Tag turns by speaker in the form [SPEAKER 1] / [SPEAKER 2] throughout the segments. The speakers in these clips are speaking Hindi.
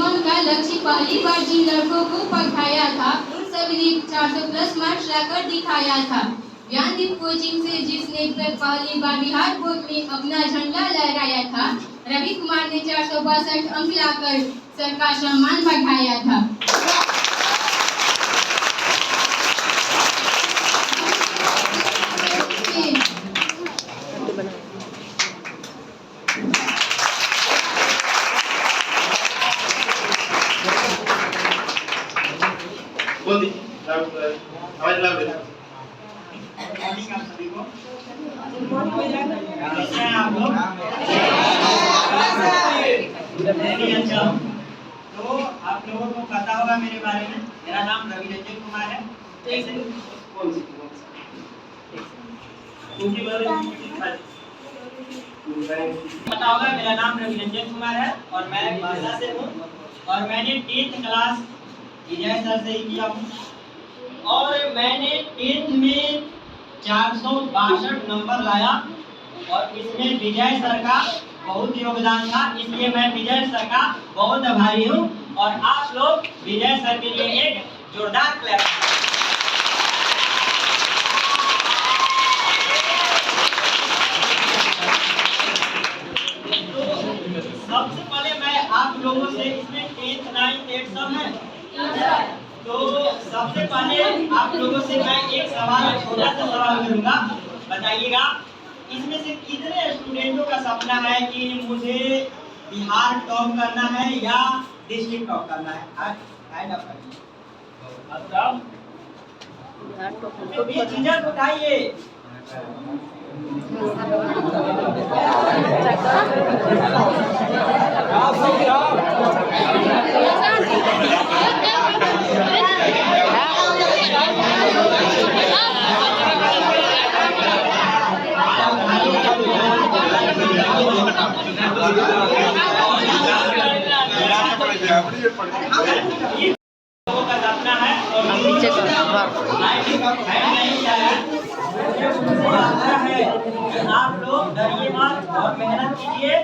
[SPEAKER 1] मन का लक्ष्य पहली बार जिन लड़कों को पढ़ाया था उन सभी ने 400+ मार्क्स लाकर दिखाया था। ज्ञानदीप कोचिंग से जिसने पहली बार बिहार बोर्ड में अपना झंडा लहराया था, रवि कुमार ने 462 अंक लाकर सर का सम्मान बढ़ाया था।
[SPEAKER 2] तो आप लोगों को पता होगा मेरे बारे में, मेरा नाम रवि रंजन कुमार है। पता होगा मेरा नाम रवि रंजन कुमार है और मैं भाषा से हूँ और मैंने 10th क्लास विजय सर से ही किया हूँ और मैंने 10th में 462 नंबर लाया और इसमें विजय सर का बहुत योगदान था, इसलिए मैं विजय सर का बहुत आभारी हूँ और आप लोग विजय सर के लिए एक जोरदार क्लैप। सबसे पहले मैं आप लोगों से, इसमें 10th 9th 8th सब है, तो सबसे पहले आप लोगों से मैं एक सवाल, छोटा सा सवाल करूंगा, बताइएगा इसमें से कितने स्टूडेंटों का सपना है कि मुझे बिहार टॉप करना है या डिस्ट्रिक्ट टॉप करना है? हैंड अप करिए। झिझक उठाइए। का सपना है और आप लोग डरिए मत और मेहनत कीजिए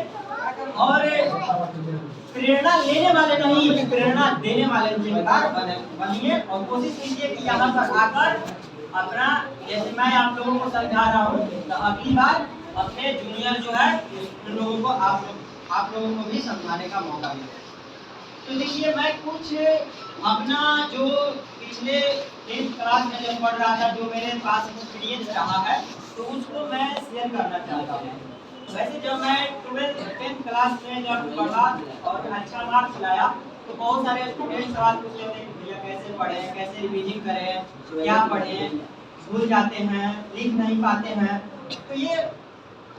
[SPEAKER 2] और प्रेरणा लेने वाले नहीं, प्रेरणा देने वाले जिम्मेदार बनिए और कोशिश कीजिए कि यहाँ पर आकर अपना, जैसे मैं आप लोगों को समझा रहा हूँ, तो अगली बार अपने जूनियर जो है उन लोगों को आप लोगों को भी समझाने का मौका मिले। तो देखिए मैं कुछ अपना जो पिछले 10th क्लास में जब पढ़ रहा था, जो मेरे पास एक्सपीरियंस रहा है, तो उसको मैं शेयर करना चाहता हूँ। वैसे जब मैं 10th क्लास में जब पढ़ा और अच्छा मार्क्स लाया तो बहुत सारे स्टूडेंट सवाल पूछते थे कि भैया कैसे पढ़ें, कैसे रिवीजिंग करें, क्या पढ़ें, भूल जाते हैं, लिख नहीं पाते हैं, तो ये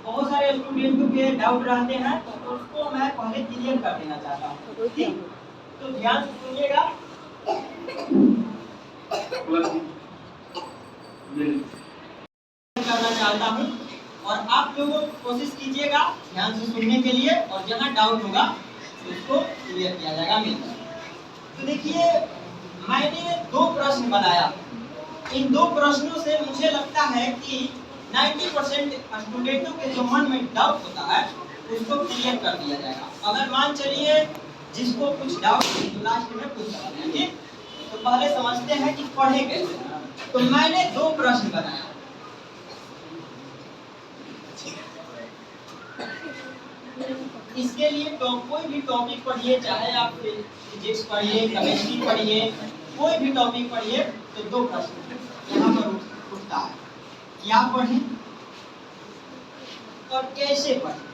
[SPEAKER 2] बहुत सारे स्टूडेंटों के डाउट रहते हैं, तो उसको मैं पहले क्लियर कर देना चाहता हूँ। ठीक, तो ध्यान से सुनिएगा। करना चाहता हूँ और आप लोगों कोशिश कीजिएगा ध्यान से सुनने के लिए और जहाँ डाउट होगा उसको क्लियर किया जाएगा मिलकर। तो देखिए मैंने 2 प्रश्न बनाया, इन 2 प्रश्नों से मुझे लगता है कि 90% स्टूडेंटों के जो मन में डाउट होता है उसको क्लियर कर दिया जाएगा। अगर मान चलिए जिसको कुछ डाउट तो लास्ट में पूछ सकते हैं। ठीक, तो पहले समझते हैं कि पढ़े कैसे। तो मैंने 2 प्रश्न बनाया। इसके लिए तो कोई भी टॉपिक पढ़िए, चाहे आप फिजिक्स पढ़िए, केमिस्ट्री पढ़िए, कोई भी टॉपिक पढ़िए, तो 2 प्रश्न यहाँ पर उठता है, क्या पढ़ें और कैसे पढ़ें।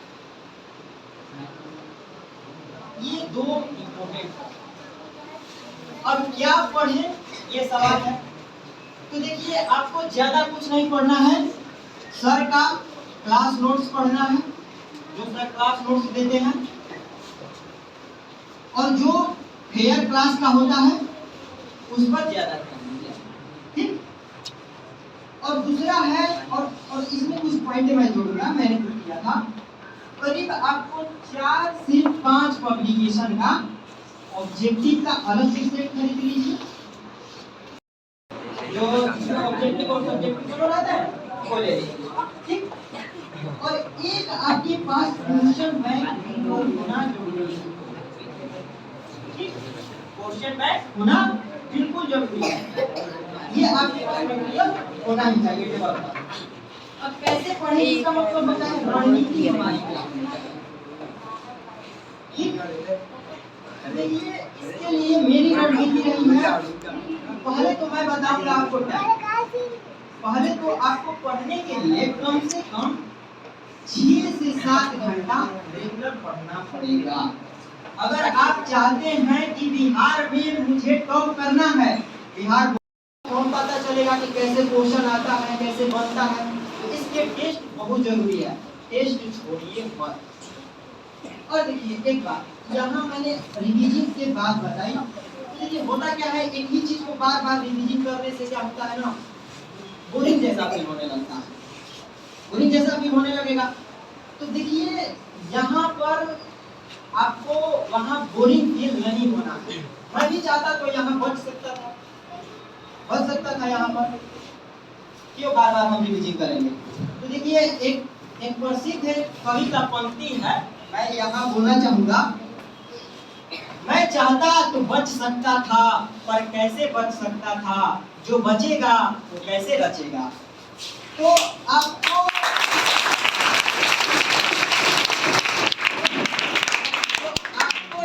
[SPEAKER 2] ये 2 इम्पोर्टेंट है। अब क्या पढ़ें ये सवाल है। तो देखिए आपको ज्यादा कुछ नहीं पढ़ना है, सर का क्लास नोट्स पढ़ना है, जो सर क्लास नोट्स देते हैं, और जो फेयर क्लास का होता है उस पर ज्यादा ध्यान दीजिए। ठीक, और दूसरा है और इसमें कुछ पॉइंट मैं जोड़ूंगा, मैंने जो किया था करीब आपको 4 से 5 पब्लिकेशन का ऑब्जेक्टिव का अलग से सेट खरीद लीजिए, जो ऑब्जेक्टिव और सब्जेक्टिव दोनों रहता है वो ले लीजिए। ठीक, और एक आपके पास क्वेश्चन बैंक होना जरूरी है। क्वेश्चन बैंक होना बिल्कुल जरूरी है। ये आपके पास मटेरियल होना ही चाहिए टेबल पर। अब कैसे पढ़े इसका मतलब होता है रणनीति हमारी क्या। ठीक देखिए इसके लिए मेरी रणनीति रही है, पहले तो मैं बताऊंगा आपको क्या। पहले तो आपको पढ़ने के लिए कम से कम 6 से 7 घंटा रेगुलर पढ़ना पड़ेगा। अगर आप चाहते हैं कि बिहार में मुझे टॉप करना है, बिहार कौन पता चलेगा कि कैसे क्वेश्चन आता है, कैसे बनता है, तो इसके टेस्ट बहुत जरूरी है। टेस्ट छोड़िए मत। और देखिए एक बात, यहाँ मैंने रिवीजन के बाद बताई। देखिए होता क्या है, एक ही चीज को बार बार रिवीजन करने से क्या होता है ना, बोरिंग जैसा फील होने लगता है, बोरिंग जैसा फील होने लगेगा। तो देखिए यहाँ पर आपको वहाँ बोरिंग फील नहीं होना। मैं भी चाहता तो यहाँ बच सकता था यहाँ पर, क्यों बार बार हम रिवीजन करेंगे। तो देखिए एक प्रसिद्ध कवि का पंक्ति है, मैं यहाँ बोलना चाहूंगा। मैं चाहता तो बच सकता था, पर कैसे बच सकता था, जो बचेगा वो कैसे रचेगा। तो आपको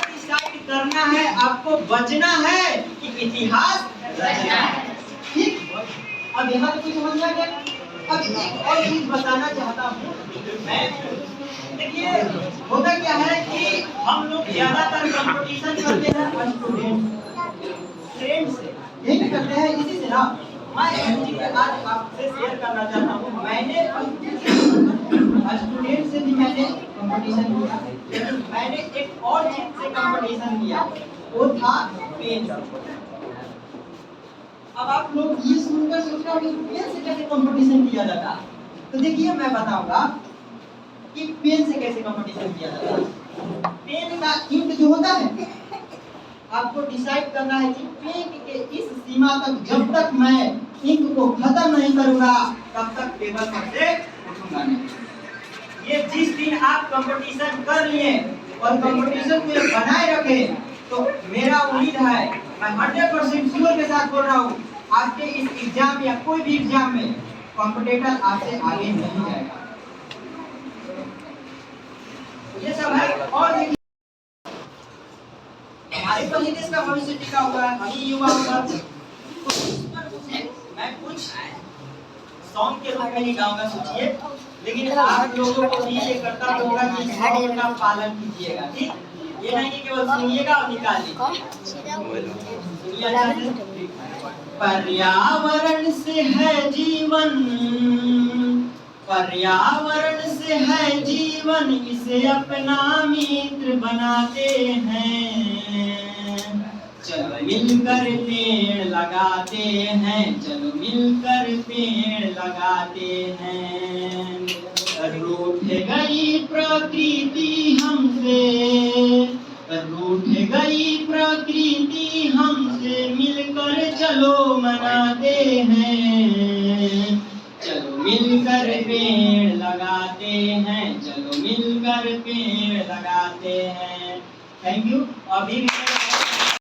[SPEAKER 2] डिसाइड करना है, आपको बचना है कि इतिहास रचना है। ठीक, अब यहाँ तो कुछ समझ में आ गया। अब एक और चीज बताना चाहता हूँ मैं। देखिए होता क्या है कि हम लोग ज्यादातर कंपटीशन करते हैं स्टूडेंट फ्रेंड से, यही करते हैं, इसी से ना मैं एक चीज आज आपसे शेयर करना चाहता हूँ। मैंने स्टूडेंट से भी मैंने कंपटीशन किया, लेकिन मैंने एक और चीज से कंपटीशन किया, वो था पेन। अब आप लोग ये सुनकर सोच रहे हो कि पेन से कैसे कंपटीशन किया जाता। तो देखिए मैं बताऊंगा कि पेन से कैसे कंपटीशन किया जाता है। पेन का इंक जो होता है, आपको डिसाइड करना है कि पेन के इस सीमा तक जब तक मैं इंक को खत्म नहीं करूंगा तब तक टेबल पर से उठूंगा नहीं। ये जिस दिन आप कंपटीशन कर लिए और कंपटीशन को बनाए रखे, तो मेरा उम्मीद है, मैं 100% श्योर के साथ बोल रहा हूँ, आपके इस एग्जाम या कोई भी एग्जाम में कॉम्पिटिटर आपसे आगे नहीं जाएगा। ये सब है। और देखिए हमारे पर ही देश का भविष्य टिका हुआ है, हम ही युवा पर। तो इस पर मैं कुछ सॉन्ग के रूप में नहीं गाऊंगा, सोचिए, लेकिन आप लोगों को भी ये करता होगा कि सॉन्ग का पालन कीजिएगा। ठीक, ये नहीं कि केवल सुनिएगा और निकाल लीजिए। पर्यावरण से है जीवन, पर्यावरण से है जीवन, इसे अपना मित्र बनाते हैं। चलो मिलकर पेड़ लगाते हैं, चलो मिलकर पेड़ लगाते हैं। रूठ गई प्रकृति हमसे, रूठ गई प्रकृति हमसे, मिलकर चलो मनाते हैं। चलो मिलकर पेड़ लगाते हैं, चलो मिलकर पेड़ लगाते हैं। Thank you. अभी